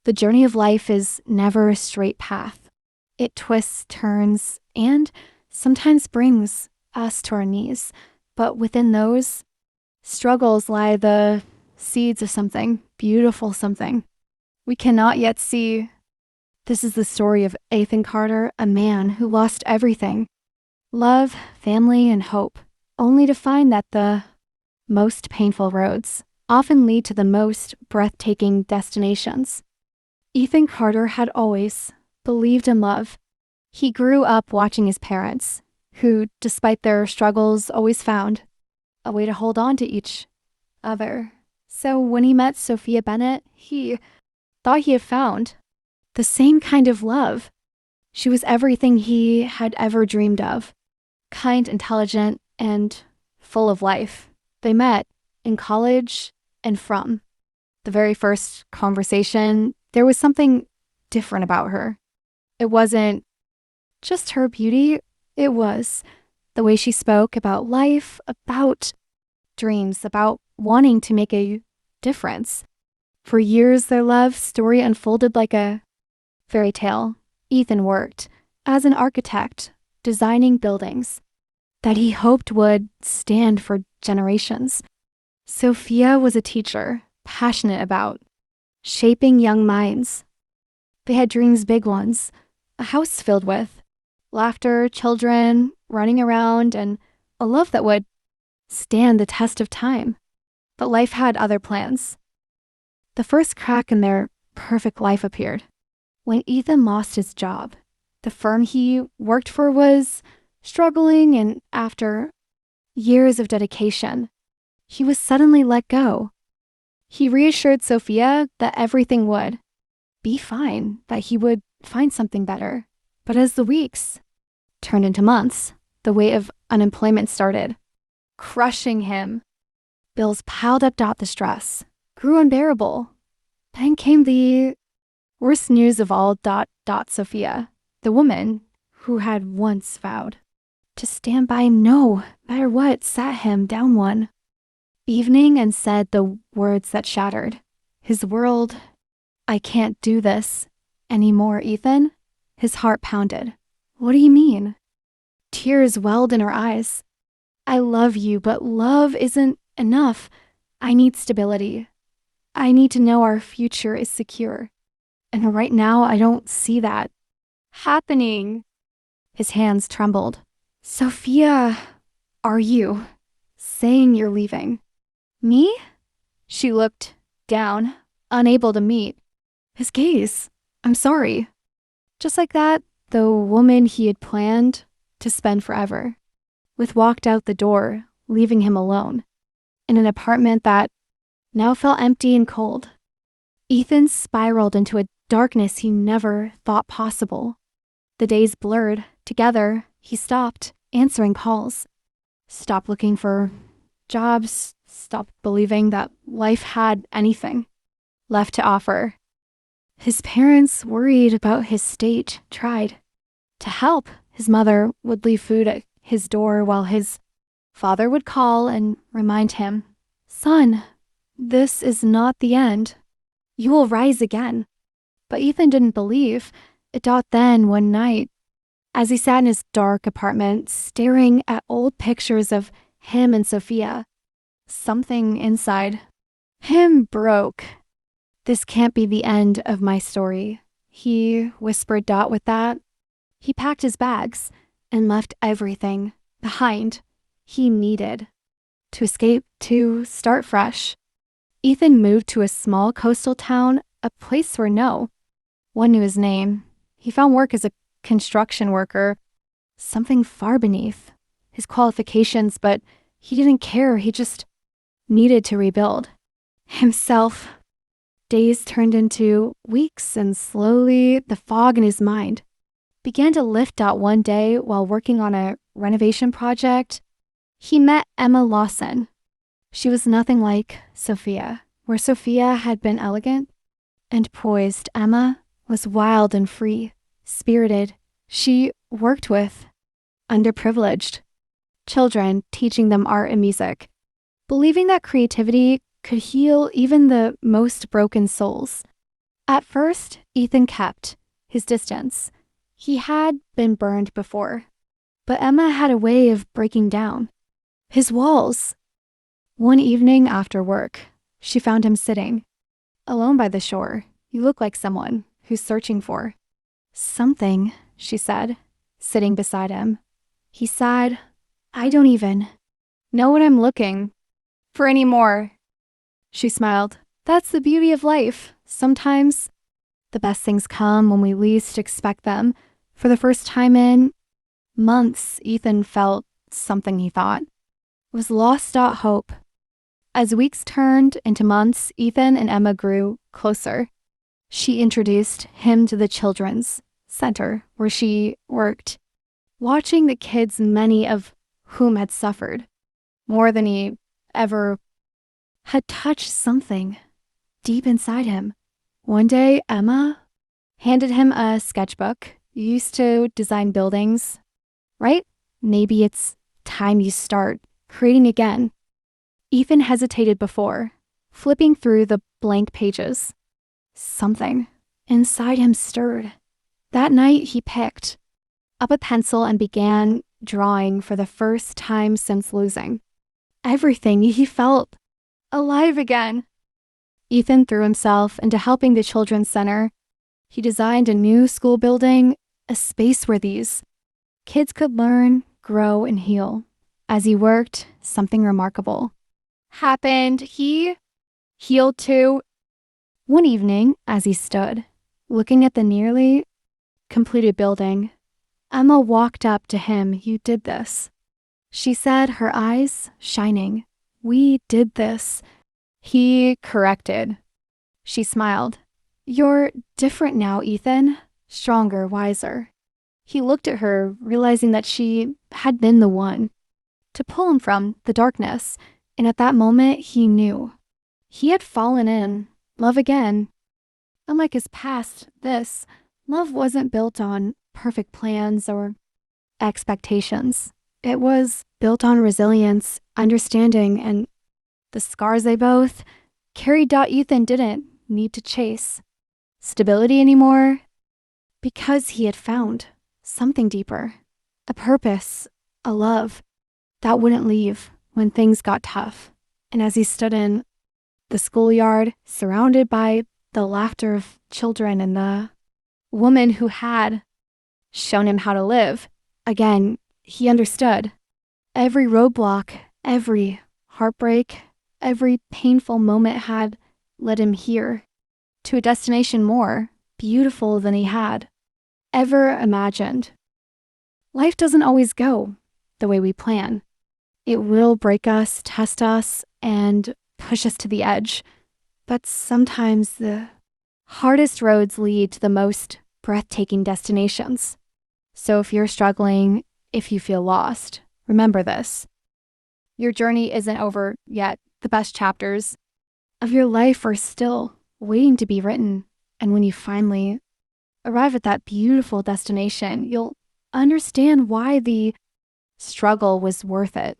The journey of life is never a straight path. It twists, turns, and sometimes brings us to our knees. But within those struggles lie the seeds of something beautiful, something we cannot yet see. This is the story of Ethan Carter, a man who lost everything: love, family, and hope, only to find that the most painful roads often lead to the most breathtaking destinations. Ethan Carter had always believed in love. He grew up watching his parents, who, despite their struggles, always found a way to hold on to each other. So when he met Sophia Bennett, he thought he had found the same kind of love. She was everything he had ever dreamed of: kind, intelligent, and full of life. They met in college, and from the very first conversation, there was something different about her. It wasn't just her beauty, it was the way she spoke about life, about dreams, about wanting to make a difference. For years, their love story unfolded like a fairy tale. Ethan worked as an architect, designing buildings that he hoped would stand for generations. Sophia was a teacher, passionate about shaping young minds. They had dreams, big ones, a house filled with laughter, children running around, and a love that would stand the test of time. But life had other plans. The first crack in their perfect life appeared when Ethan lost his job. The firm he worked for was struggling, and after years of dedication, he was suddenly let go. He reassured Sophia that everything would be fine, that he would find something better. But as the weeks turned into months, the weight of unemployment started crushing him. Bills piled up. The stress grew unbearable. Then came the worst news of all. Sophia, the woman who had once vowed to stand by him no matter what, sat him down one evening and said the words that shattered his world. "I can't do this anymore, Ethan." His heart pounded. "What do you mean?" Tears welled in her eyes. "I love you, but love isn't enough. I need stability. I need to know our future is secure. And right now, I don't see that happening." His hands trembled. "Sophia, are you saying you're leaving me?" She looked down, unable to meet his gaze. "I'm sorry." Just like that, the woman he had planned to spend forever with walked out the door, leaving him alone in an apartment that now felt empty and cold. Ethan spiraled into a darkness he never thought possible. The days blurred together. He stopped answering calls, stopped looking for jobs, stopped believing that life had anything left to offer. His parents, worried about his state, tried to help. His mother would leave food at his door while his father would call and remind him, "Son, this is not the end. You will rise again." But Ethan didn't believe it. Then one night, as he sat in his dark apartment, staring at old pictures of him and Sophia, something inside him broke. "This can't be the end of my story," he whispered. With that, he packed his bags and left everything behind he needed to escape, to start fresh. Ethan moved to a small coastal town, a place where no one knew his name. He found work as a construction worker, something far beneath his qualifications, but he didn't care. He just needed to rebuild himself. Days turned into weeks, and slowly the fog in his mind began to lift. One day, while working on a renovation project, he met Emma Lawson. She was nothing like Sophia. Where Sophia had been elegant and poised, Emma was wild and free, spirited. She worked with underprivileged children, teaching them art and music, believing that creativity could heal even the most broken souls. At first, Ethan kept his distance. He had been burned before, but Emma had a way of breaking down his walls. One evening after work, she found him sitting, alone by the shore. "You look like someone who's searching for something," she said, sitting beside him. He sighed. "I don't even know what I'm looking for anymore." She smiled. "That's the beauty of life. Sometimes the best things come when we least expect them." For the first time in months, Ethan felt something he thought was lost hope. As weeks turned into months, Ethan and Emma grew closer. She introduced him to the children's center where she worked, watching the kids, many of whom had suffered more than he ever had, touched something deep inside him. One day, Emma handed him a sketchbook. "You used to design buildings, right? Maybe it's time you start creating again." Ethan hesitated before, flipping through the blank pages. Something inside him stirred. That night, he picked up a pencil and began drawing for the first time since losing everything. He felt alive again. Ethan threw himself into helping the Children's Center. He designed a new school building, a space where these kids could learn, grow, and heal. As he worked, something remarkable happened. He healed too. One evening, as he stood, looking at the nearly completed building, Emma walked up to him. "You did this," she said, her eyes shining. "We did this." He corrected. She smiled. "You're different now, Ethan. Stronger, wiser." He looked at her, realizing that she had been the one to pull him from the darkness, and at that moment, he knew he had fallen in love again. Unlike his past, this love wasn't built on perfect plans or expectations. It was built on resilience, understanding, and the scars they both carried. Ethan didn't need to chase stability anymore because he had found something deeper, a purpose, a love that wouldn't leave when things got tough. And as he stood in the schoolyard, surrounded by the laughter of children and the woman who had shown him how to live, again, he understood. Every roadblock, every heartbreak, every painful moment had led him here, to a destination more beautiful than he had ever imagined. Life doesn't always go the way we plan. It will break us, test us, and push us to the edge. But sometimes the hardest roads lead to the most breathtaking destinations. So if you're struggling, if you feel lost, remember this. Your journey isn't over yet. The best chapters of your life are still waiting to be written. And when you finally arrive at that beautiful destination, you'll understand why the struggle was worth it.